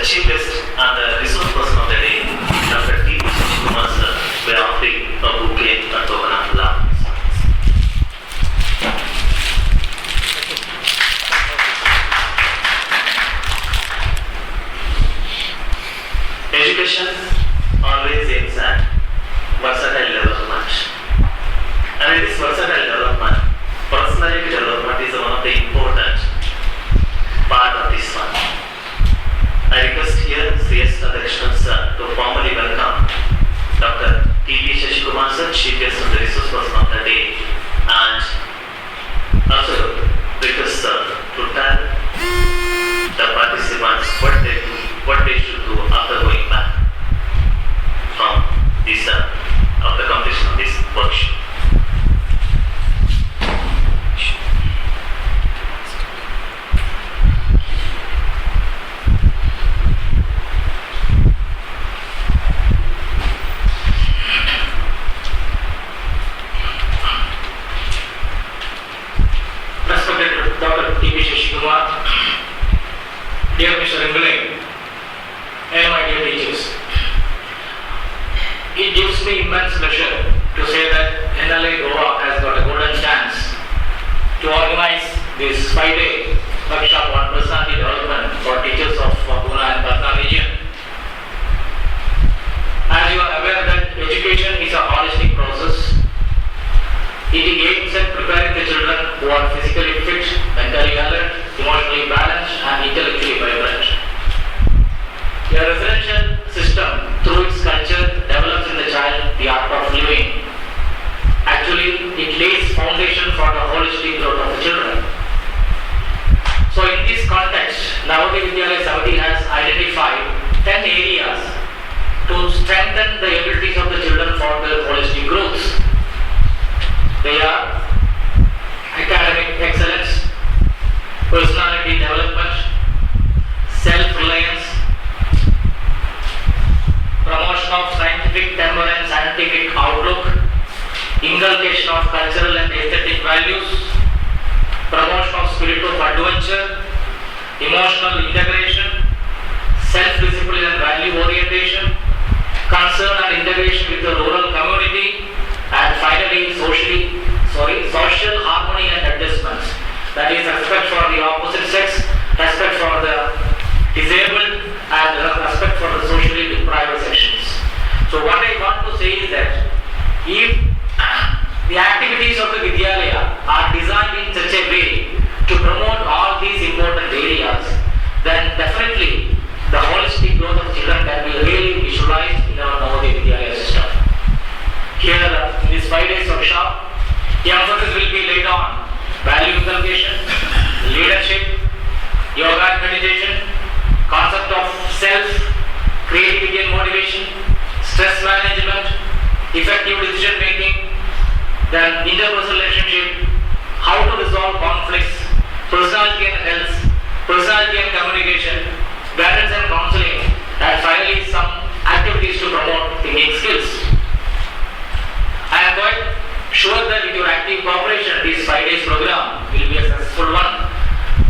chief guest and the resource person of the day, Dr. T.P. sir, by offering a bouquet and token of love. Education always aims at versatile development. And in this versatile development, personality development is one of the important part of this one. I request here CS Radhakrishnan sir to formally welcome Dr. T.P. sir, chief guest and the resource person of the day, and also request sir to tell the participants what they should do after going back from this of the completion of this workshop. Respected Dr. T.P. dear Mr. Rimble, and my dear teachers, it gives me immense pleasure to say that NLI GOA has got a golden chance to organize this 5-day workshop on personality development for teachers of Pune and Patna region. As you are aware that education is a holistic process. It aims at preparing the children who are physically fit, mentally alert, emotionally balanced and intellectually vibrant. A residential system, through its culture, develops in the child the art of living. Actually, it lays foundation for the holistic growth of the children. So in this context, Navodaya Vidyalaya Samiti has identified 10 areas to strengthen the abilities of the children for their holistic growth. They are academic excellence, personality development, self-reliance, promotion of scientific temper and scientific outlook, inculcation of cultural and aesthetic values, promotion of spirit of adventure, emotional integration, self-discipline and value orientation, concern and integration with the rural community, and finally social harmony and adjustments. That is respect for the opposite sex, respect for the disabled, and respect for the socially deprived sections. So what I want to say is that if the activities of the Vidyalaya are designed in such a way to promote all these important areas, then definitely the holistic growth of children can be really visualized in our Navodaya Vidyalaya system. Here in this 5 days workshop, the emphasis will be laid on value inculcation, leadership, yoga and meditation, concept of self, creativity and motivation, stress management, effective decision making, then interpersonal relationship, how to resolve conflicts, personality and health, personality and communication, guidance and counseling, and finally some activities to promote thinking skills. I am quite sure that with your active cooperation, this 5 days program will be a successful one.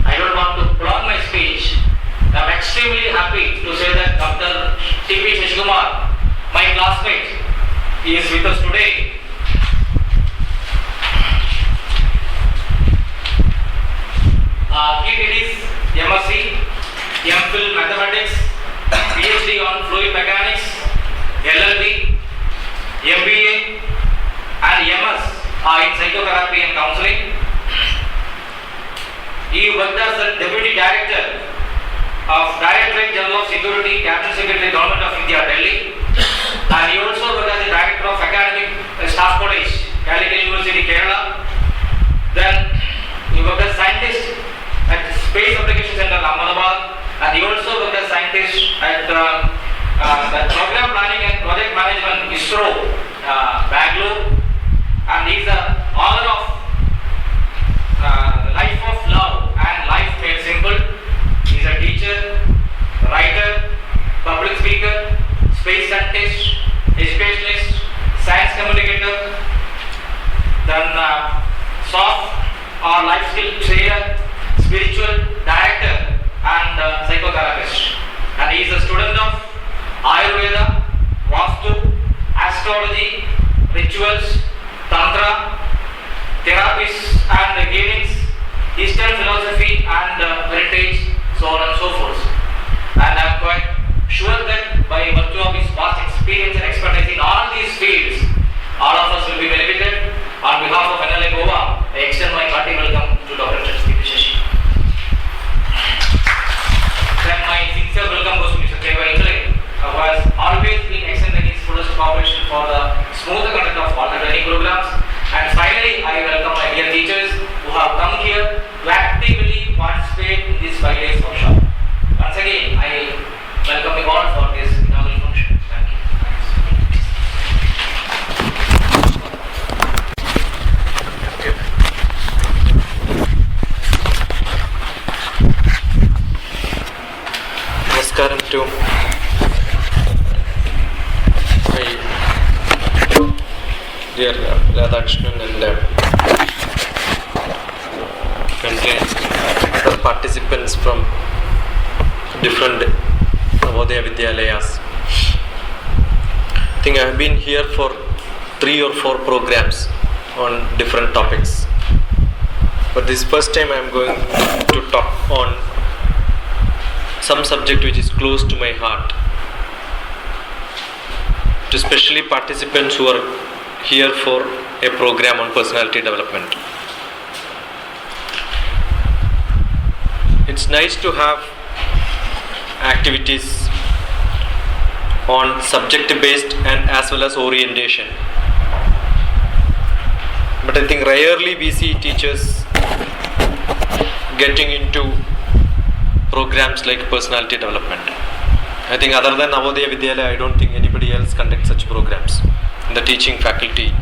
I don't want to prolong my speech. I am extremely happy to say that Dr. T.P. my classmate, is with us today. He did his MSc, MPhil Mathematics, PhD on Fluid Mechanics, LLB, MBA, and MS in Psychotherapy and Counseling. He worked as the Deputy Director of Directorate General of Security, Cabinet Secretary, Government of India, Delhi, and he also worked as the Director of Academic Staff College, Calicut University, Kerala. Then he worked as scientist at Space Application Center, Ahmedabad, and he also worked as scientist at the Program Planning and Project Management, ISRO, Bangalore, and he is the author of Life of Love and Life Made Simple. He is a teacher, writer, public speaker, space scientist, educationist, science communicator, then soft or life skill trainer, spiritual director, and psychotherapist. And he is a smoother conduct of all the training programs. And finally, I welcome my dear teachers who have come here to actively participate in this 5 days workshop. Once again, I welcome you all for this inaugural function. Thank you. Namaskaram to my dear Radhakrishnan and other participants from different Navodaya Vidyalayas. I think I have been here for 3 or 4 programs on different topics, but this first time I am going to talk on some subject which is close to my heart, to especially participants who are here for a program on personality development. It's nice to have activities on subject based and as well as orientation, but I think rarely we see teachers getting into programs like personality development. I think other than Navodaya Vidyalaya, I don't think anybody else conducts such programs in the teaching faculty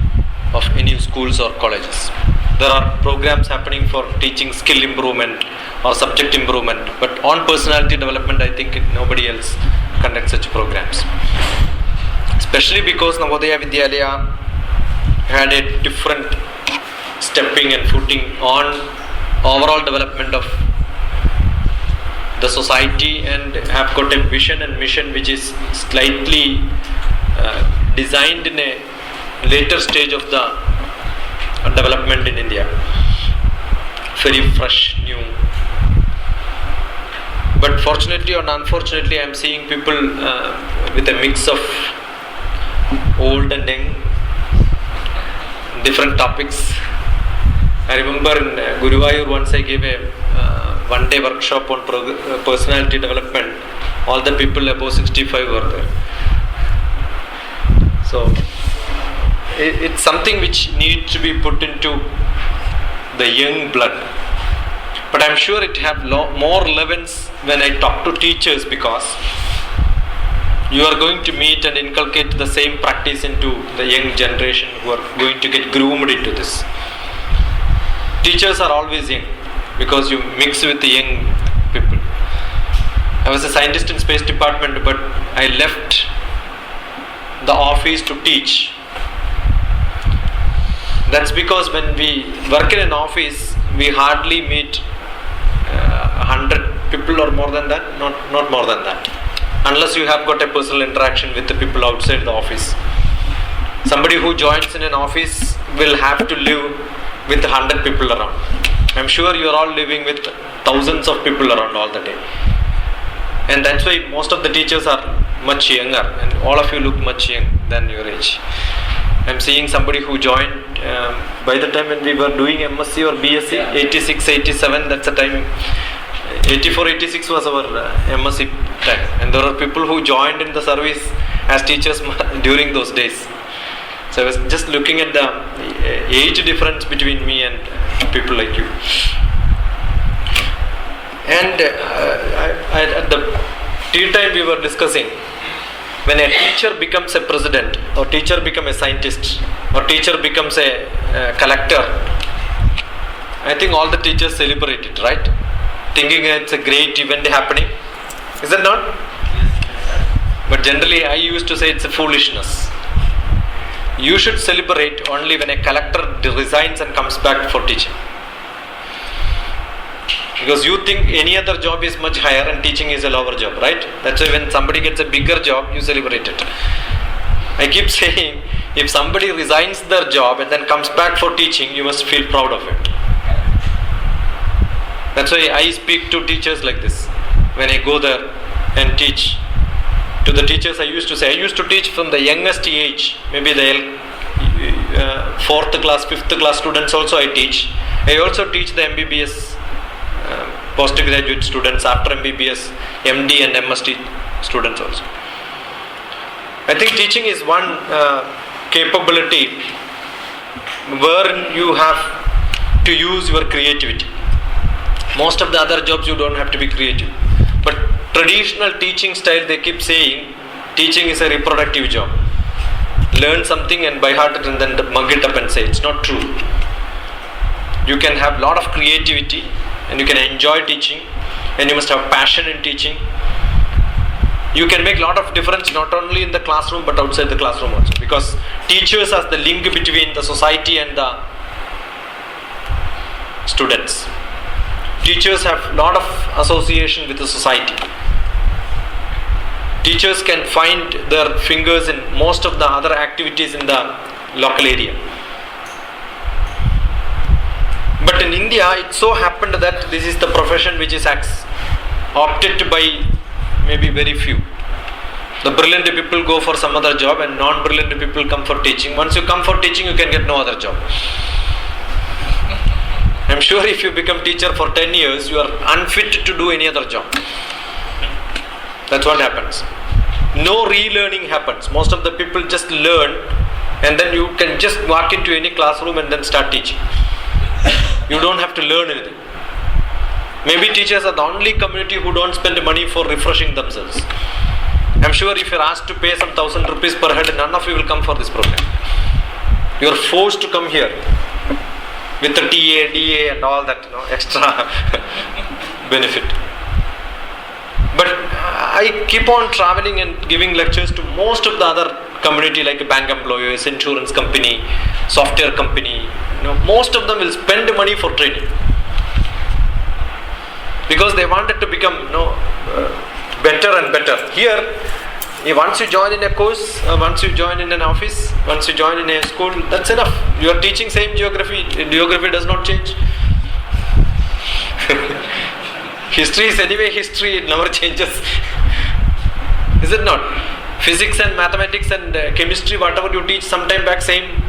of any schools or colleges. There are programs happening for teaching skill improvement or subject improvement, but on personality development, I think nobody else conducts such programs. Especially because Navodaya Vidyalaya had a different stepping and footing on overall development of the society, and have got a vision and mission which is slightly designed in a later stage of the development in India. Very fresh, new. But fortunately or unfortunately, I am seeing people with a mix of old and young, different topics. I remember in Guruvayur once I gave a one-day workshop on personality development. All the people above 65 were there. So it's something which needs to be put into the young blood. But I'm sure it have more relevance when I talk to teachers, because you are going to meet and inculcate the same practice into the young generation who are going to get groomed into this. Teachers are always young because you mix with the young people. I was a scientist in space department, but I left the office to teach. That's because when we work in an office, we hardly meet 100 people or more than that, not more than that, unless you have got a personal interaction with the people outside the office. Somebody who joins in an office will have to live with 100 people around. I'm sure you are all living with thousands of people around all the day, and that's why most of the teachers are much younger, and all of you look much young than your age. I'm seeing somebody who joined by the time when we were doing MSc or BSc, 86, 87, that's the time. 84, 86 was our MSc time, and there are people who joined in the service as teachers during those days. So I was just looking at the age difference between me and people like you. And at the tea time we were discussing, when a teacher becomes a president, or teacher becomes a scientist, or teacher becomes a collector, I think all the teachers celebrate it, right? Thinking it's a great event happening. Is it not? But generally I used to say it's a foolishness. You should celebrate only when a collector resigns and comes back for teaching. Because you think any other job is much higher and teaching is a lower job, right? That's why when somebody gets a bigger job, you celebrate it. I keep saying, if somebody resigns their job and then comes back for teaching, you must feel proud of it. That's why I speak to teachers like this. When I go there and teach, to the teachers I used to say, I used to teach from the youngest age, maybe the 4th class, 5th class students also I teach. I also teach the MBBS postgraduate students, after MBBS, MD and MSc students also. I think teaching is one capability where you have to use your creativity. Most of the other jobs you don't have to be creative. But traditional teaching style, they keep saying teaching is a reproductive job. Learn something and by heart it and then mug it up and say it's not true. You can have a lot of creativity and you can enjoy teaching, and you must have passion in teaching. You can make a lot of difference not only in the classroom but outside the classroom also, because teachers are the link between the society and the students. Teachers have a lot of association with the society. Teachers can find their fingers in most of the other activities in the local area. But in India, it so happened that this is the profession which is opted by maybe very few. The brilliant people go for some other job and non-brilliant people come for teaching. Once you come for teaching, you can get no other job. I'm sure if you become teacher for 10 years, you are unfit to do any other job. That's what happens. No relearning happens. Most of the people just learn, and then you can just walk into any classroom and then start teaching. You don't have to learn anything. Maybe teachers are the only community who don't spend money for refreshing themselves. I'm sure if you're asked to pay some 1,000 rupees per head, none of you will come for this program. You're forced to come here with the TA, DA and all that, extra benefit. But I keep on traveling and giving lectures to most of the other community, like bank employers, insurance company, software company. Most of them will spend money for training because they wanted to become better and better. Here, once you join in a course, once you join in an office, once you join in a school, that's enough. You are teaching same geography. Geography does not change. History is anyway history, it never changes. Is it not? Physics and mathematics and chemistry, whatever you teach sometime back, same.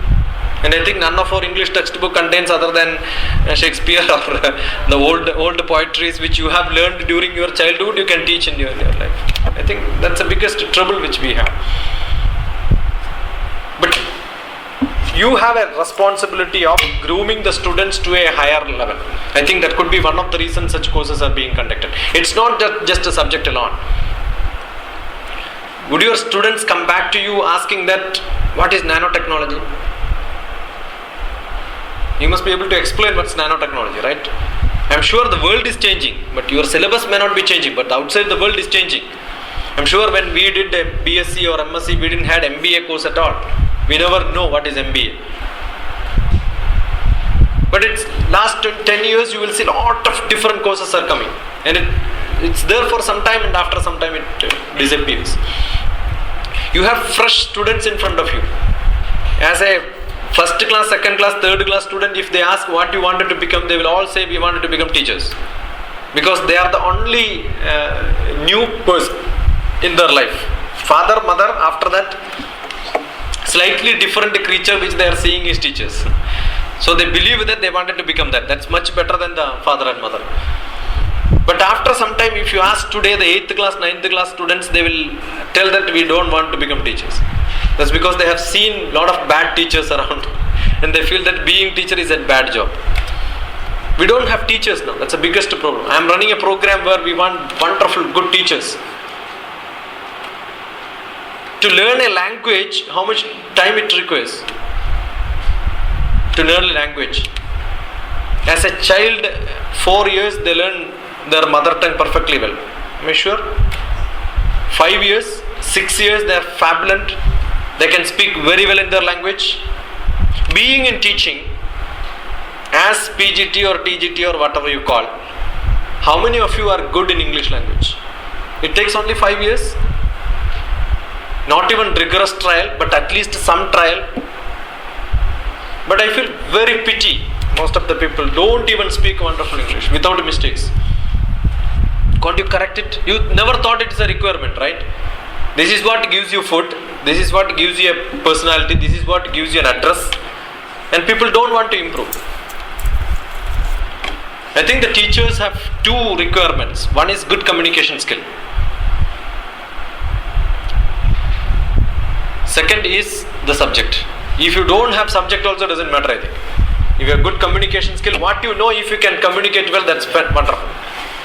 And I think none of our English textbook contains other than Shakespeare or the old poetries which you have learned during your childhood, you can teach in your life. I think that's the biggest trouble which we have. But you have a responsibility of grooming the students to a higher level. I think that could be one of the reasons such courses are being conducted. It's not just a subject alone. Would your students come back to you asking that, what is nanotechnology? You must be able to explain what's nanotechnology, right? I'm sure the world is changing, but your syllabus may not be changing, but outside the world is changing. I'm sure when we did a BSc or MSc, we didn't have MBA course at all. We never know what is MBA. But it's last 10 years, you will see a lot of different courses are coming. And it's there for some time, and after some time it disappears. You have fresh students in front of you. As a first class, second class, third class student, if they ask what you wanted to become, they will all say we wanted to become teachers. Because they are the only new person in their life. Father, mother, after that, slightly different creature which they are seeing is teachers. So they believe that they wanted to become that. That's much better than the father and mother. But after some time, if you ask today the 8th class, 9th class students, they will tell that we don't want to become teachers. That's because they have seen a lot of bad teachers around and they feel that being teacher is a bad job. We don't have teachers now. That's the biggest problem. I am running a program where we want wonderful, good teachers. To learn a language, how much time it requires? To learn a language. As a child, 4 years, they learn their mother tongue perfectly well. Am I sure? 5 years, 6 years, they are fabulous. They can speak very well in their language. Being in teaching, as PGT or TGT or whatever you call, how many of you are good in English language? It takes only 5 years. Not even rigorous trial, but at least some trial. But I feel very pity. Most of the people don't even speak wonderful English without mistakes. Can't you correct it? You never thought it's a requirement, right? This is what gives you food. This is what gives you a personality. This is what gives you an address. And people don't want to improve. I think the teachers have 2 requirements. One is good communication skill. Second is the subject. If you don't have subject also doesn't matter, I think. If you have good communication skill, what you know, if you can communicate well, that's wonderful.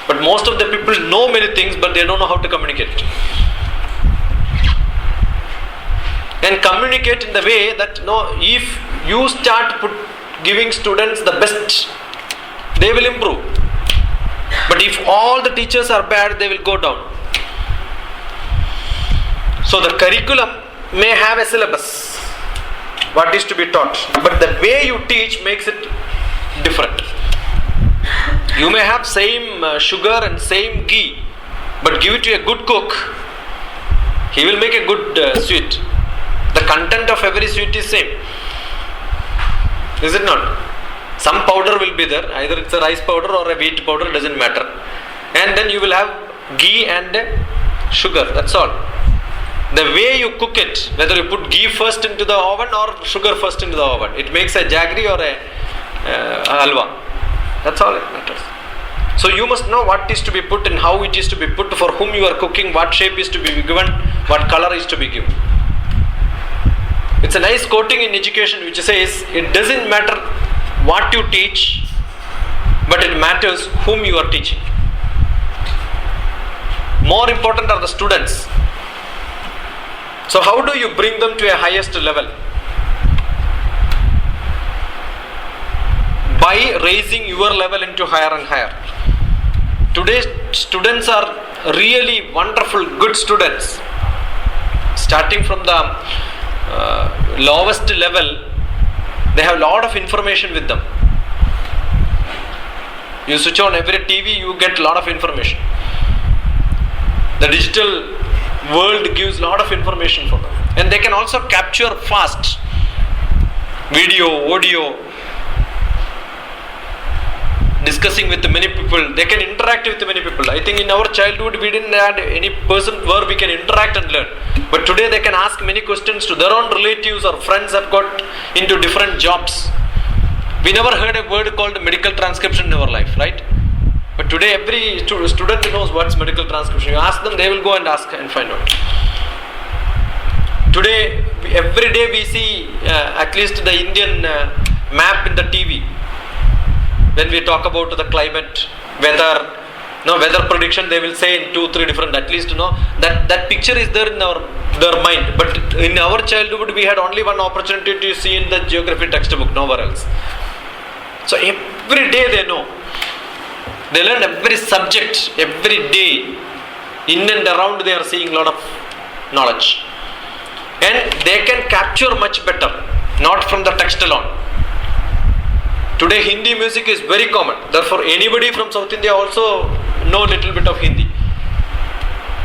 But most of the people know many things, but they don't know how to communicate it. And communicate in the way that, if you start giving students the best, they will improve. But if all the teachers are bad, they will go down. So the curriculum may have a syllabus, what is to be taught, but the way you teach makes it different. You may have same sugar and same ghee, but give it to a good cook, he will make a good sweet. The content of every sweet is same, is it not? Some powder will be there, either it's a rice powder or a wheat powder, doesn't matter. And then you will have ghee and sugar, that's all. The way you cook it, whether you put ghee first into the oven or sugar first into the oven, it makes a jaggery or a halwa. That's all it matters. So you must know what is to be put and how it is to be put, for whom you are cooking, what shape is to be given, what color is to be given. It's a nice quoting in education which says, it doesn't matter what you teach, but it matters whom you are teaching. More important are the students. So how do you bring them to a highest level? By raising your level into higher and higher. Today's students are really wonderful, good students. Starting from the lowest level, they have a lot of information with them. You switch on every TV, you get a lot of information. The digital world gives a lot of information for them, and they can also capture fast video, audio, discussing with many people. They can interact with many people. I think in our childhood we didn't have any person where we can interact and learn, but today they can ask many questions to their own relatives or friends have got into different jobs. We never heard a word called medical transcription in our life, right? But today every student knows what's medical transcription. You ask them, they will go and ask and find out. Today, every day we see at least the Indian map in the TV. When we talk about the climate, weather prediction, they will say in 2-3 different, at least that picture is there in their mind. But in our childhood, we had only one opportunity to see in the geography textbook, nowhere else. So every day they know. They learn every subject, every day. In and around they are seeing a lot of knowledge. And they can capture much better, not from the text alone. Today Hindi music is very common. Therefore anybody from South India also know a little bit of Hindi.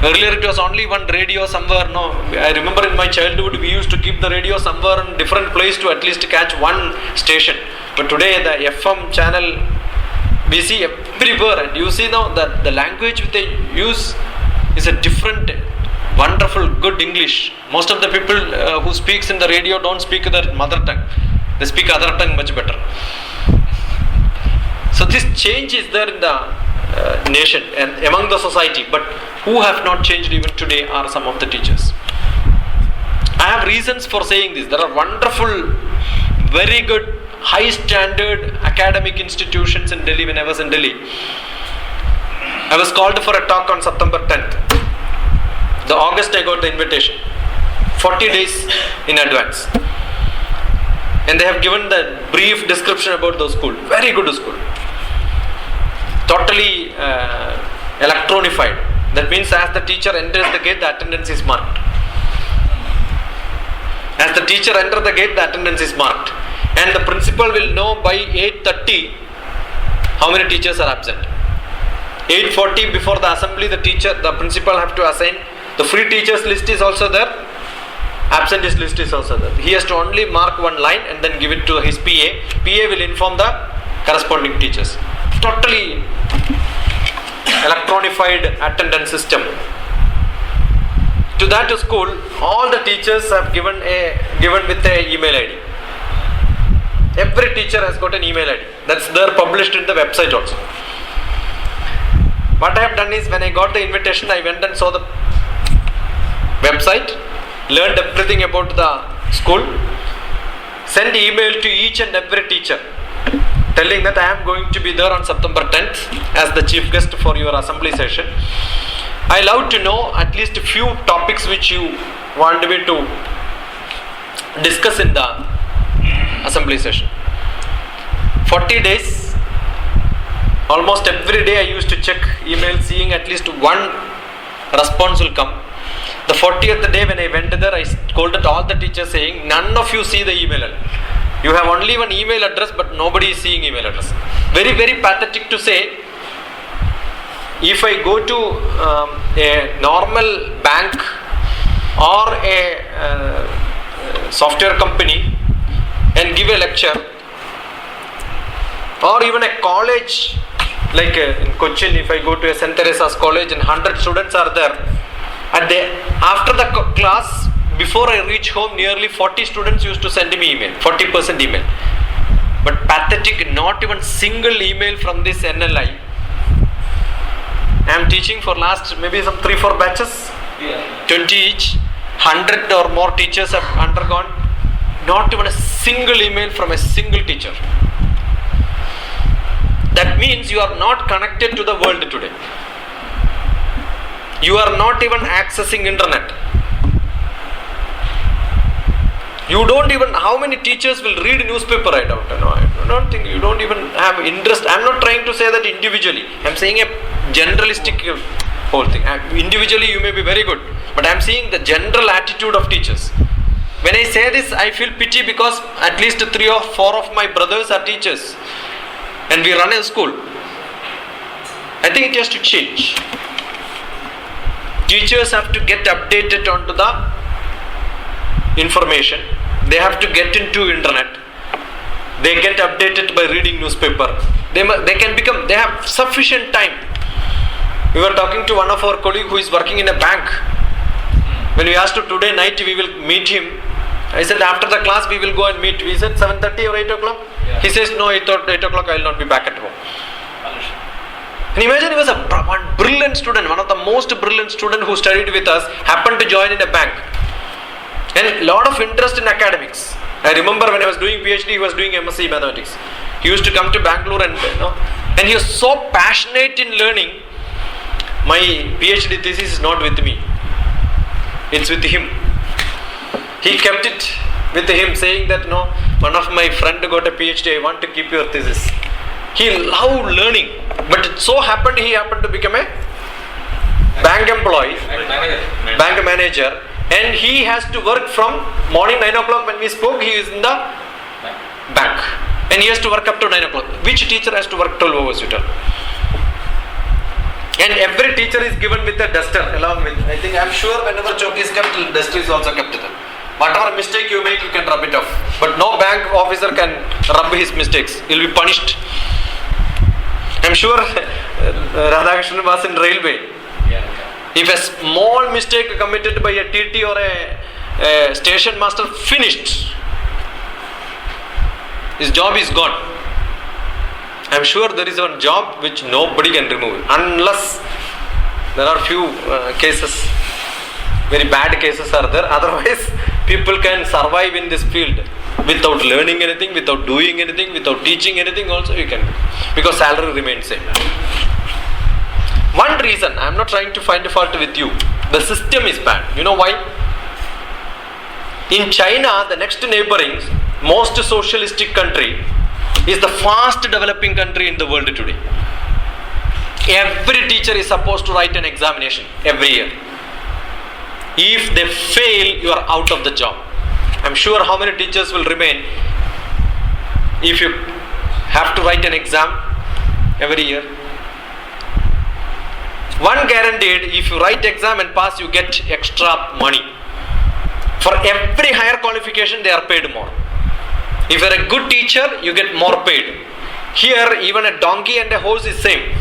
Earlier it was only one radio somewhere. I remember in my childhood we used to keep the radio somewhere in different place to at least catch one station. But today the FM channel we see everywhere, and you see now that the language they use is a different, wonderful, good English. Most of the people who speaks in the radio don't speak their mother tongue. They speak other tongue much better. So this change is there in the nation and among the society, but who have not changed even today are some of the teachers. I have reasons for saying this. There are wonderful, very good, high standard academic institutions in Delhi when I was in Delhi. I was called for a talk on September 10th. The August I got the invitation. 40 days in advance. And they have given the brief description about the school. Very good school. Totally electronified. That means as the teacher enters the gate, the attendance is marked. As the teacher enters the gate, the attendance is marked. And the principal will know by 8:30 how many teachers are absent. 8:40 before the assembly, the principal have to assign. The free teachers list is also there. Absentee list is also there. He has to only mark one line and then give it to his PA. PA will inform the corresponding teachers. Totally electronified attendance system. To that school, all the teachers have given with a email ID. Every teacher has got an email ID. That's there published in the website also. What I have done is, when I got the invitation, I went and saw the website, learned everything about the school, send email to each and every teacher telling that I am going to be there on September 10th as the chief guest for your assembly session. I love to know at least a few topics which you want me to discuss in the assembly session. 40 days, almost every day I used to check email, seeing at least one response will come. The 40th day when I went there, I scolded all the teachers saying, none of you see the email. You have only one email address, but nobody is seeing email address. Very, very pathetic to say. If I go to a normal bank or a software company and give a lecture, or even a college like in Cochin, if I go to a St. Teresa's college and 100 students are there, after the class, before I reach home, nearly 40 students used to send me email, 40% email. But pathetic, not even single email from this NLI. I am teaching for last maybe some 3-4 batches, 20 each, 100 or more teachers have undergone. Not even a single email from a single teacher. That means you are not connected to the world today. You are not even accessing internet. You don't even, how many teachers will read newspaper? I don't think, you don't even have interest. I am not trying to say that individually. I am saying a generalistic whole thing. Individually you may be very good, but I am seeing the general attitude of teachers. When I say this, I feel pity because at least 3 or 4 of my brothers are teachers and we run a school. I think it has to change. Teachers have to get updated onto the information. They have to get into internet. They get updated by reading newspaper. They have sufficient time. We were talking to one of our colleagues who is working in a bank. When we asked him today night we will meet him, I said after the class we will go and meet. We said 7:30 or 8 o'clock. Yeah. He says no, 8 o'clock I will not be back at home. And imagine he was one brilliant student, one of the most brilliant student who studied with us, happened to join in a bank. And lot of interest in academics. I remember when I was doing PhD, he was doing MSc mathematics. He used to come to Bangalore and he was so passionate in learning. My PhD thesis is not with me. It's with him. He kept it with him, saying that one of my friend got a PhD, I want to keep your thesis. He loved learning, but it so happened he happened to become a bank employee, bank manager, and he has to work from morning 9 o'clock when we spoke, he is in the bank. And he has to work up to 9 o'clock. Which teacher has to work 12 hours, you tell? And every teacher is given with a duster along with, I'm sure whenever chalk is kept, duster is also kept there. Whatever mistake you make, you can rub it off. But no bank officer can rub his mistakes. He will be punished. I'm sure Radhakrishnan was in railway. If a small mistake committed by a TT or a station master, finished. His job is gone. I'm sure there is one job which nobody can remove unless there are few cases, very bad cases are there. Otherwise, people can survive in this field without learning anything, without doing anything, without teaching anything also you can do. Because salary remains same. One reason, I am not trying to find a fault with you. The system is bad. You know why? In China, the next neighboring, most socialistic country, is the fast developing country in the world today. Every teacher is supposed to write an examination every year. If they fail, you are out of the job. I'm sure how many teachers will remain if you have to write an exam every year. One guaranteed, if you write exam and pass, you get extra money. For every higher qualification, they are paid more. If you are a good teacher, you get more paid. Here, even a donkey and a horse is same.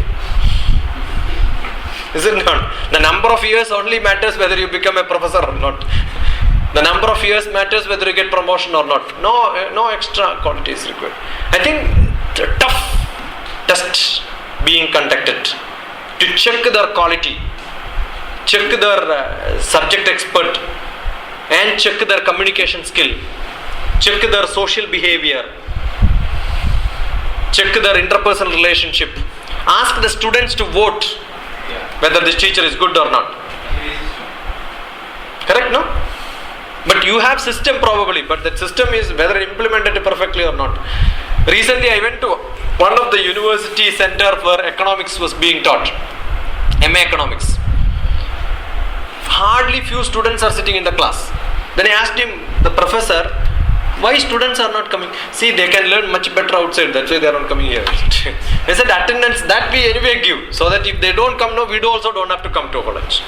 Is it not? The number of years only matters whether you become a professor or not. The number of years matters whether you get promotion or not. No extra quality is required. I think the tough test being conducted to check their quality, check their subject expert, and check their communication skill. check their social behavior, check their interpersonal relationship. Ask the students to vote whether this teacher is good or not. Correct, no? But you have system probably, but that system is whether implemented perfectly or not. Recently I went to one of the university center where economics was being taught, MA economics. Hardly few students are sitting in the class. Then I asked him, the professor, why students are not coming? See, they can learn much better outside, that's why they are not coming here. I said, attendance that we anyway give, so that if they don't come, no, we also don't have to come to college.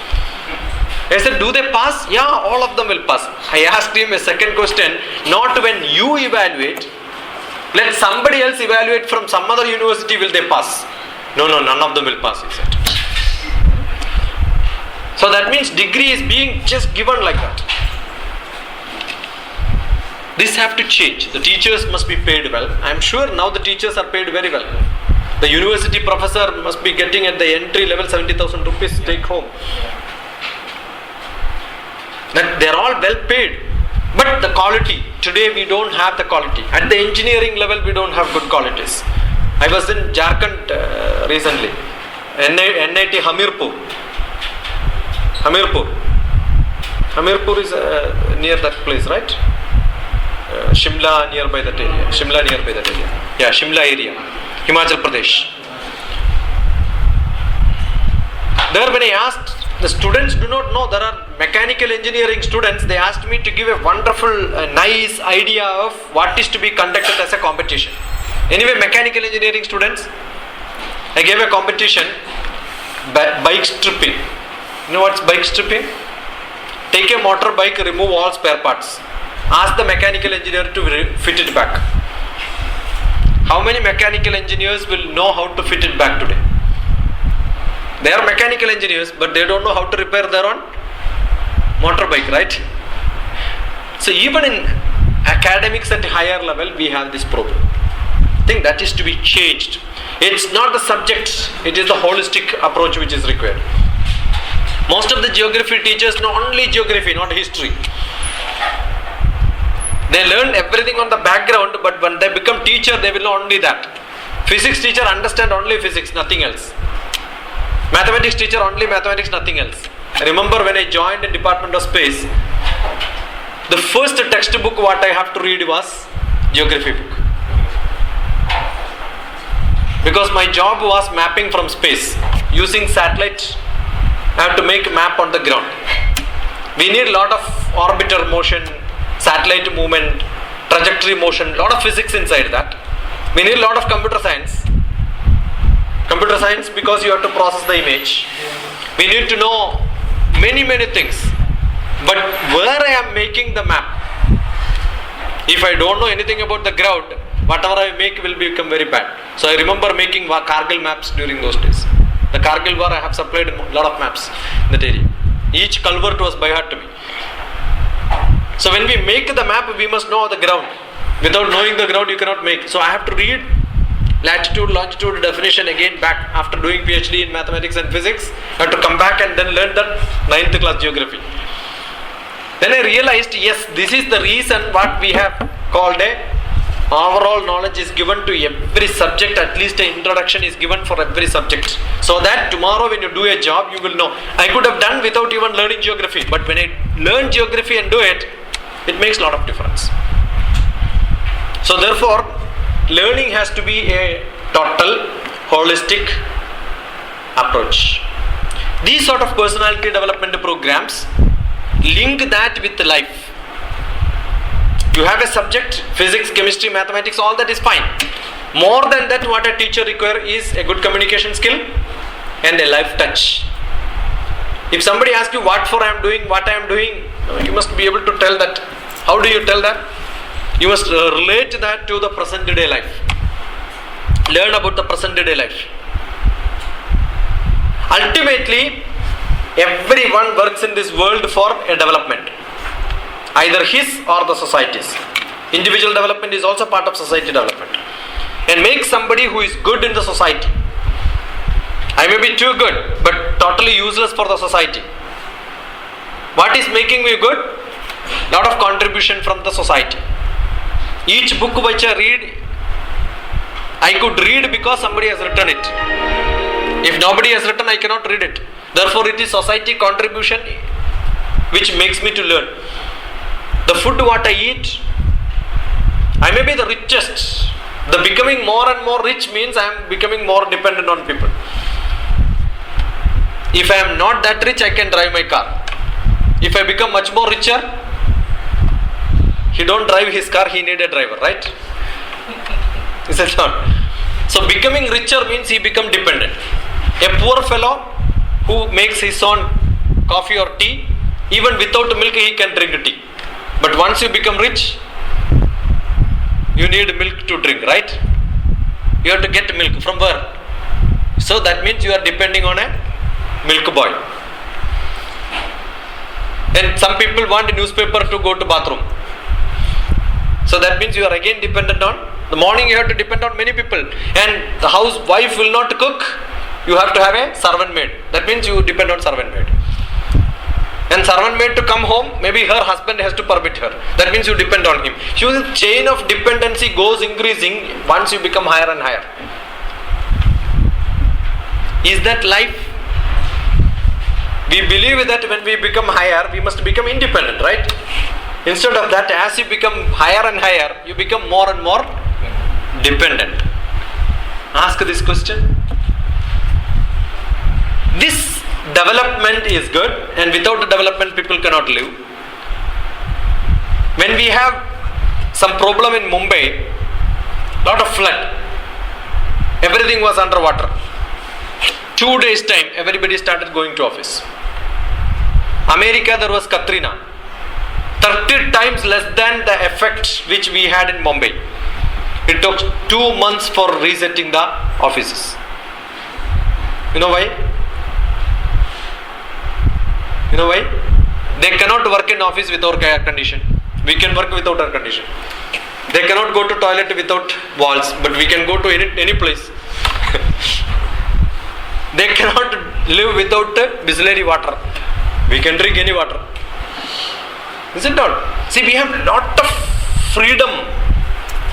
I said, do they pass? Yeah, all of them will pass. I asked him a second question, not when you evaluate, let somebody else evaluate from some other university, will they pass? No, none of them will pass, he said. So that means degree is being just given like that. This have to change. The teachers must be paid well. I am sure now the teachers are paid very well. The university professor must be getting at the entry level 70,000 rupees take home. That they are all well paid. But the quality, today we don't have the quality. At the engineering level we don't have good qualities. I was in Jharkhand recently. NIT Hamirpur. Hamirpur is near that place, right? Shimla nearby that area. Yeah, Shimla area. Himachal Pradesh. There when I asked, the students do not know, there are mechanical engineering students, they asked me to give a wonderful, nice idea of what is to be conducted as a competition. Anyway, mechanical engineering students, I gave a competition, bike stripping. You know what's bike stripping? Take a motorbike, remove all spare parts. Ask the mechanical engineer to fit it back. How many mechanical engineers will know how to fit it back today? They are mechanical engineers, but they don't know how to repair their own motorbike, right? So even in academics at a higher level, we have this problem. I think that is to be changed. It's not the subjects, it is the holistic approach which is required. Most of the geography teachers know only geography, not history. They learn everything on the background, but when they become teacher, they will know only that. Physics teacher understand only physics, nothing else. Mathematics teacher only mathematics, nothing else. I remember when I joined the Department of Space, the first textbook what I have to read was geography book. Because my job was mapping from space. Using satellite, I have to make a map on the ground. We need a lot of orbiter motion, satellite movement, trajectory motion, lot of physics inside that. We need a lot of computer science. Computer science because you have to process the image. We need to know many things. But where I am making the map, if I don't know anything about the ground, whatever I make will become very bad. So I remember making Kargil maps during those days. The Kargil war I have supplied a lot of maps in that area. Each culvert was by heart to me. So when we make the map, we must know the ground. Without knowing the ground, you cannot make. So I have to read latitude, longitude definition again back after doing PhD in mathematics and physics. I have to come back and then learn that 9th class geography. Then I realized, yes, this is the reason what we have called a overall knowledge is given to every subject, at least an introduction is given for every subject. So that tomorrow when you do a job, you will know. I could have done without even learning geography, but when I learn geography and do it, it makes a lot of difference. So therefore, learning has to be a total, holistic approach. These sort of personality development programs link that with life. You have a subject, physics, chemistry, mathematics, all that is fine. More than that, what a teacher requires is a good communication skill and a life touch. If somebody asks you what I am doing, you must be able to tell that. How do you tell that? You must relate that to the present day life. Learn about the present day life. Ultimately, everyone works in this world for a development. Either his or the society's. Individual development is also part of society development. And make somebody who is good in the society. I may be too good, but totally useless for the society. What is making me good? Lot of contribution from the society. Each book which I read, I could read because somebody has written it. If nobody has written, I cannot read it. Therefore, it is society contribution which makes me to learn. The food what I eat, I may be the richest. The becoming more and more rich means I am becoming more dependent on people. If I am not that rich, I can drive my car. If I become much more richer, he don't drive his car, he need a driver, right? Is it not? So becoming richer means he become dependent. A poor fellow who makes his own coffee or tea, even without milk he can drink tea. But once you become rich, you need milk to drink, right? You have to get milk from where? So that means you are depending on a milk boy. And some people want a newspaper to go to bathroom. So that means you are again dependent on, the morning you have to depend on many people. And the housewife will not cook, you have to have a servant maid. That means you depend on servant maid. And servant maid to come home, maybe her husband has to permit her. That means you depend on him. So the chain of dependency goes increasing once you become higher and higher. Is that life? We believe that when we become higher, we must become independent, right? Instead of that, as you become higher and higher, you become more and more dependent. Ask this question. This development is good, and without the development people cannot live. When we have some problem in Mumbai, lot of flood, everything was underwater. 2 days time, everybody started going to office. America, there was Katrina, 30 times less than the effect which we had in Mumbai. It took 2 months for resetting the offices. You know why? You know why? They cannot work in office without air condition. We can work without air condition. They cannot go to toilet without walls, but we can go to any place. They cannot live without Bisleri water. We can drink any water. Is it not? See, we have lot of freedom.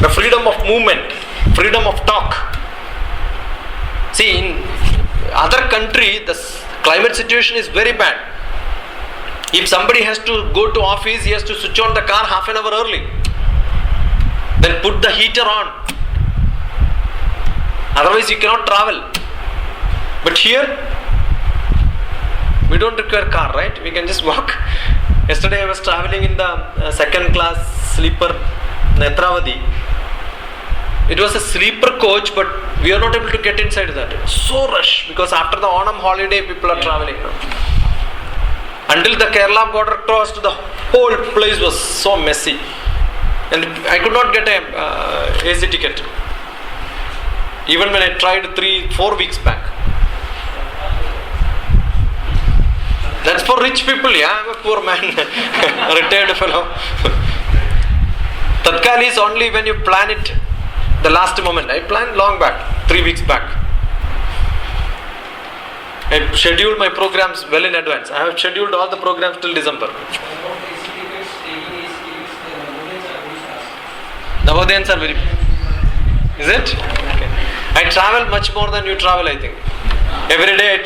The freedom of movement, freedom of talk. See, in other country, the climate situation is very bad. If somebody has to go to office, he has to switch on the car half an hour early. Then put the heater on. Otherwise you cannot travel. But here, we don't require car, right? We can just walk. Yesterday I was traveling in the second class sleeper Netravati. It was a sleeper coach, but we are not able to get inside that. It was so rush because after the Onam holiday people are traveling now. Until the Kerala border crossed, the whole place was so messy. And I could not get a AC ticket. Even when I tried 3-4 weeks back. That's for rich people, yeah. I'm a poor man, a retired fellow. Tatkal is only when you plan it the last moment. I planned long back, 3 weeks back. I scheduled my programs well in advance. I have scheduled all the programs till December. Navodayans are very... Is it? Okay. I travel much more than you travel, I think. Every day I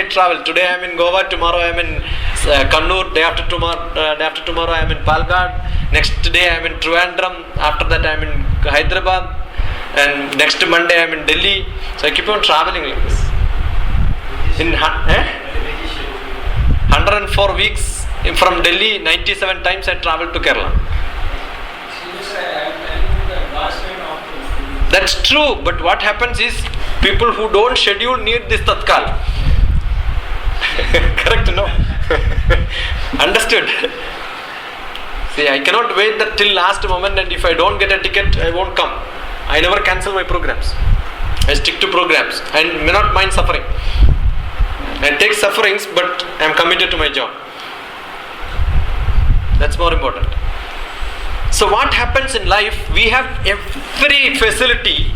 travel. Today I am in Goa, tomorrow I am in Kannur, day after tomorrow I am in Palgad, next day I am in Trivandrum, after that I am in Hyderabad, and next Monday I am in Delhi. So I keep on traveling like this. In 104 weeks from Delhi, 97 times I traveled to Kerala. That's true, but what happens is people who don't schedule need this tatkal. Correct, no? Understood? See, I cannot wait till last moment, and if I don't get a ticket, I won't come. I never cancel my programs. I stick to programs and may not mind suffering. I take sufferings, but I am committed to my job. That's more important. So what happens in life, we have every facility.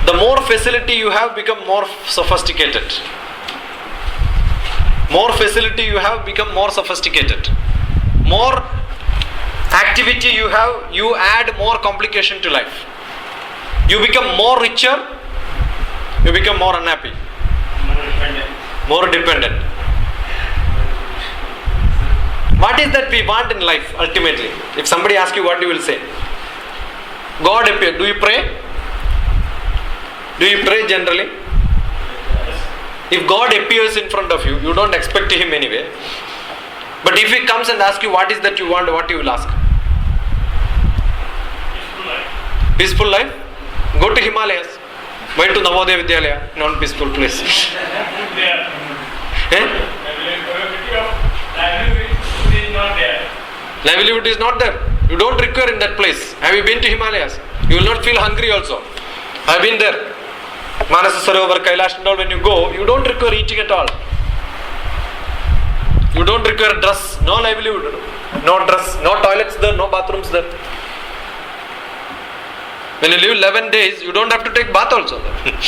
The more facility you have, become more sophisticated. More facility you have, become more sophisticated. More activity you have, you add more complication to life. You become more richer, you become more unhappy, more dependent. What is that we want in life ultimately? If somebody asks you, what you will say? God appeared. Do you pray? Do you pray generally? If God appears in front of you, you don't expect Him anyway. But if He comes and asks you what is that you want, what you will ask? Peaceful life? Go to Himalayas. Why to Navodaya Vidyalaya? Non-peaceful place. Livelihood is not there. You don't require in that place. Have you been to Himalayas? You will not feel hungry also. I have been there. Manasa Sarovar, Kailash and all, when you go, you don't require eating at all. You don't require dress, no livelihood, no dress, no toilets there, no bathrooms there. When you live 11 days, you don't have to take bath also there.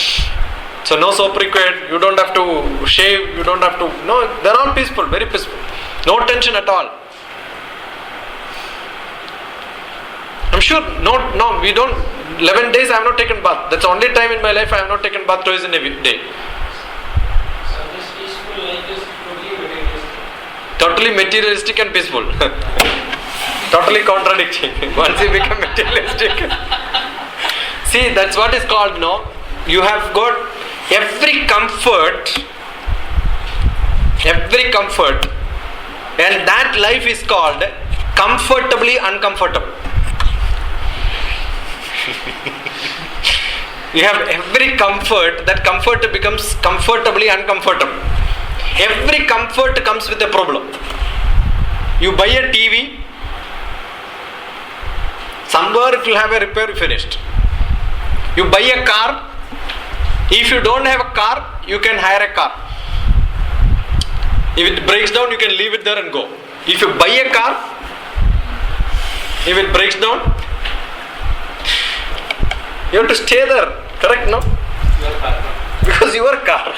So no soap required, you don't have to shave, you don't have to, no, they're all peaceful, very peaceful. No tension at all. I'm sure, no, we don't, 11 days I have not taken bath. That's the only time in my life I have not taken bath twice in a day. So this peaceful life is totally materialistic. Totally materialistic and peaceful. Totally contradicting. Once you become materialistic. See, that's what is called, no? You have got every comfort, and that life is called comfortably uncomfortable. You have every comfort, that comfort becomes comfortably uncomfortable. Every comfort comes with a problem. You buy a TV, somewhere it will have a repair finished. You buy a car, if you don't have a car, you can hire a car. If it breaks down, you can leave it there and go. If you buy a car, if it breaks down, you have to stay there, correct, no? Your car. Because your car.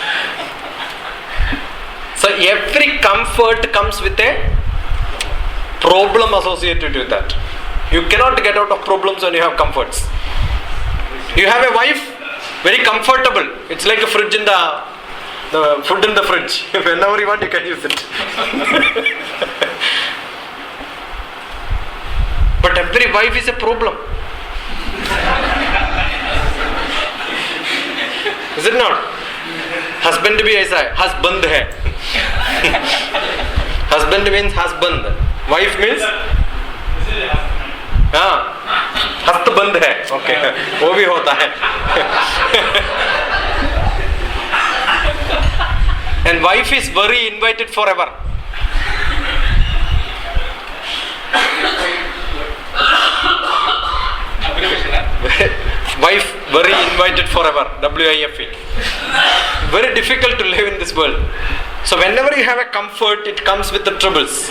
So every comfort comes with a problem associated with that. You cannot get out of problems when you have comforts. You have a wife, very comfortable. It's like a fridge in the food in the fridge. Whenever you want, you can use it. But every wife is a problem. Is it not? Husband bhi aisa hai. Husband hai. Husband means husband. Wife means? हाँ, हस्तबंध है. Okay, वो भी होता है. And wife is very invited forever. Wife very invited forever. WIFE. Very difficult to live in this world. So whenever you have a comfort, it comes with the troubles.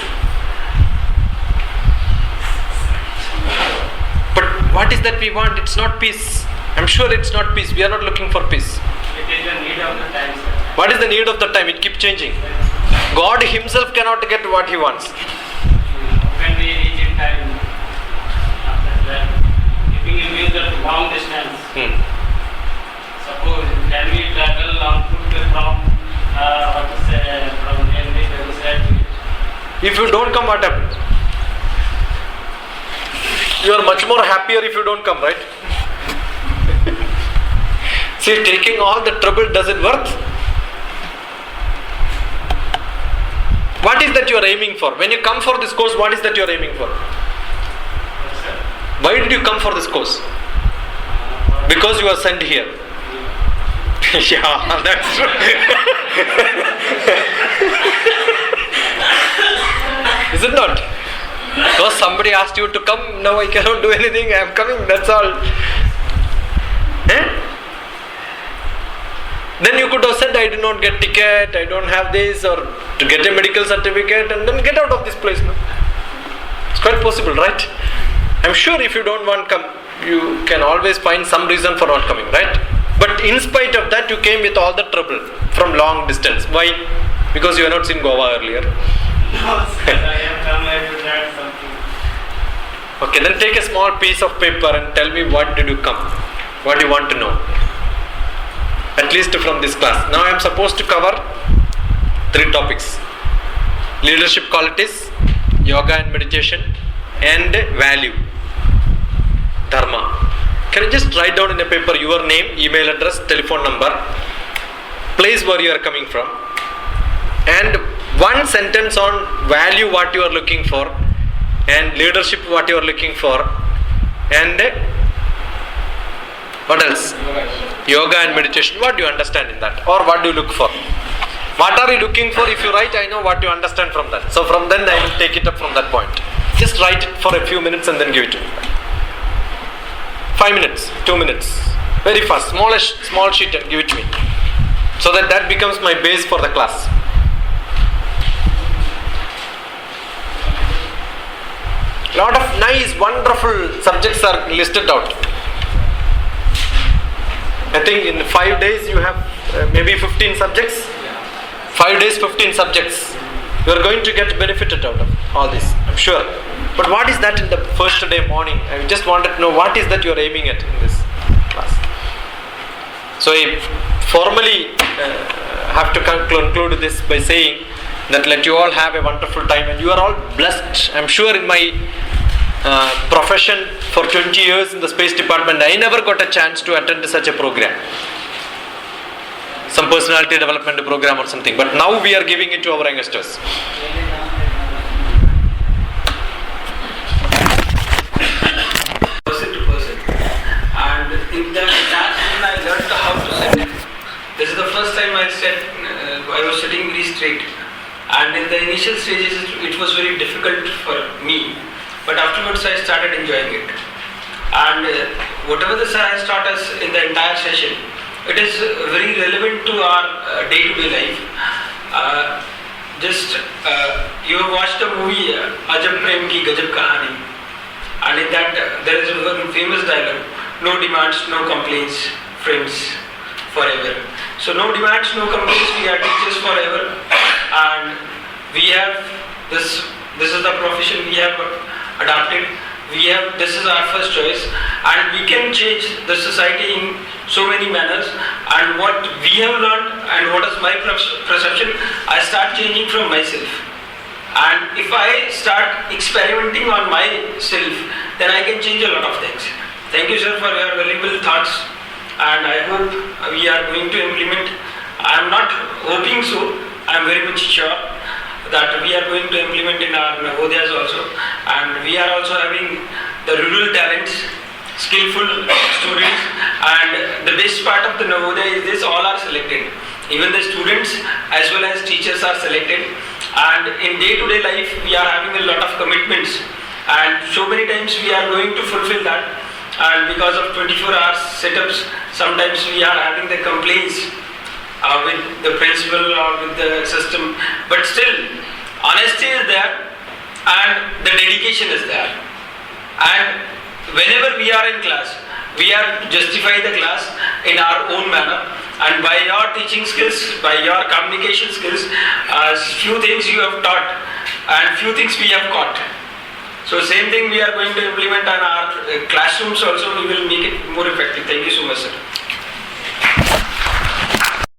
But what is that we want? It's not peace. I'm sure it's not peace. We are not looking for peace. It is the need of the time, sir. What is the need of the time? It keeps changing. God Himself cannot get what He wants. When we reach in time, after that, if we use the long distance, suppose can we travel on foot from from Delhi to the side? If you don't come, what happens? You are much more happier if you don't come, right? See, taking all the trouble, does it worth? What is that you are aiming for? When you come for this course, what is that you are aiming for? Why did you come for this course? Because you are sent here. Yeah, that's true. Is it not? Because somebody asked you to come, no, I cannot do anything, I am coming, that's all. Then you could have said, I did not get ticket, I don't have this, or to get a medical certificate, and then get out of this place. No? It's quite possible, right? I'm sure if you don't want to come, you can always find some reason for not coming, right? But in spite of that, you came with all the trouble from long distance. Why? Because you have not seen Goa earlier. No, sir, I have come here to learn something. Okay, then take a small piece of paper and tell me what did you come? What do you want to know? At least from this class. Now I am supposed to cover 3 topics. Leadership qualities, yoga and meditation, and value, dharma. Can you just write down in a paper your name, email address, telephone number, place where you are coming from, and one sentence on value, what you are looking for, and leadership, what you are looking for, and what else? Yoga and meditation. What do you understand in that, or what do you look for? What are you looking for? If you write, I know what you understand from that. So from then I will take it up from that point. Just write it for a few minutes and then give it to me. 5 minutes, 2 minutes, very fast, small sheet and give it to me. So that becomes my base for the class. Lot of nice, wonderful subjects are listed out. I think in 5 days you have maybe 15 subjects. 5 days, 15 subjects. You are going to get benefited out of all this, I'm sure. But what is that in the first day morning? I just wanted to know what is that you are aiming at in this class. So I formally have to conclude this by saying that let you all have a wonderful time, and you are all blessed. I'm sure in my profession for 20 years in the space department, I never got a chance to attend such a program. Some personality development program or something. But now we are giving it to our youngsters. Person to person. And in that session I learned how to sit. This is the first time I was sitting very straight. And in the initial stages it was very difficult for me. But afterwards I started enjoying it. And whatever the sir has taught us in the entire session, it is very relevant to our day-to-day life. You have watched the movie Ajab Prem Ki Gajab Kahani, and in that there is one famous dialogue: no demands, no complaints, friends forever. So no demands, no complaints, we are teachers forever, and we have this is the profession we have adopted. This is our first choice, and we can change the society in so many manners. And what we have learned and what is my perception, I start changing from myself. And if I start experimenting on myself, then I can change a lot of things. Thank you, sir, for your valuable thoughts, and I hope we are going to implement. I am not hoping so, I am very much sure that we are going to implement in our Navodayas also, and we are also having the rural talents, skillful students, and the best part of the Navodaya is this: all are selected. Even the students as well as teachers are selected, and in day-to-day life we are having a lot of commitments, and so many times we are going to fulfill that, and because of 24 hours setups, sometimes we are having the complaints with the principal or with the system, but still honesty is there and the dedication is there, and whenever we are in class, we are to justify the class in our own manner, and by your teaching skills, by your communication skills, few things you have taught and few things we have caught. So same thing we are going to implement on our classrooms also. We will make it more effective. Thank you so much, sir.